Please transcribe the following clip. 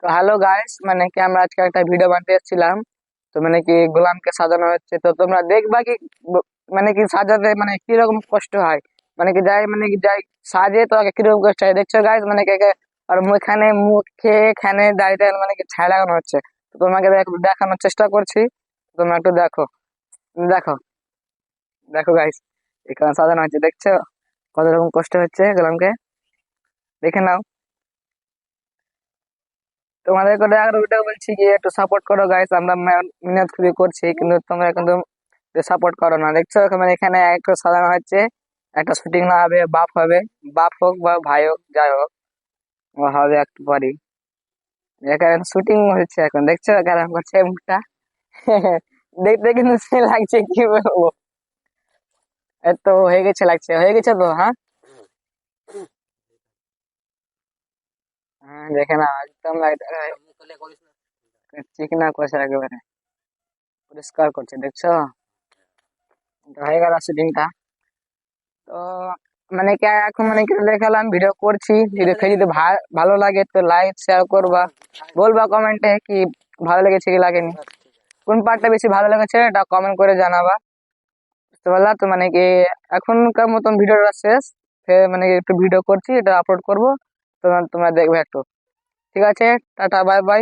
তো hello guys, মানে কি আমরা আজকে একটা ভিডিও বানাতে এসেছিলাম। তো মানে কি গোলামকে সাজানো হচ্ছে, তো তোমরা দেখবা কি ব- মানে কি সাজাতে মানে কিরকম কষ্ট হয়। মানে কি যাই সাজে তো আগে কিরকম কষ্ট হয় দেখছো গাইস, মানে কি একে আর মুখে এখানে দাড়িতে মানে কি ছাই লাগানো হচ্ছে। তো তোমাকে দেখানোর চেষ্টা করছি, তোমরা একটু দেখো। দেখো, দেখো গাইস, এখানে সাজানো হচ্ছে, দেখছো কত রকম কষ্ট হচ্ছে গোলামকে। দেখে নাও। তোমাদের করে আর ওইটা বলছি কি একটু সাপোর্ট করো গাইস, আমরা মেহনত খুবই করছি কিন্তু তোমরা কিন্তু সাপোর্ট করো না। দেখছো মানে এখানে একটা সাজানো হচ্ছে, একটা শুটিং না হবে, বাপ হবে, বাপ হোক বা ভাই হোক যাই হোক, ও হবে একটু পরই। এখানে শুটিং হচ্ছে এখন, দেখছো কেমন করছে মুখটা। দেখতে কিন্তু সে লাগছে, কি বলবো। এত হয়ে গেছে, লাগছে হয়ে গেছে তো। হ্যাঁ, হ্যাঁ, দেখে না একদম চিকনা করছে একেবারে, পরিষ্কার করছে, দেখছো। তো হয়ে গেল শুটিংটা। তো মানে কি এখন মানে কি দেখালাম, ভিডিও করছি, ভিডিও খেয়ে যদি ভালো লাগে তো লাইক শেয়ার করবা, বলবা কমেন্টে কি ভালো লেগেছে কি লাগেনি, কোন পার্টটা বেশি ভালো লেগেছে এটা কমেন্ট করে জানাবা। বুঝতে পারলা তো, মানে কি এখনকার মতন ভিডিওটা শেষ। ফের মানে কি একটু ভিডিও করছি, এটা আপলোড করবো, তোমরা তোমরা দেখবে একটু। ঠিক আছে, টাটা, বাই বাই।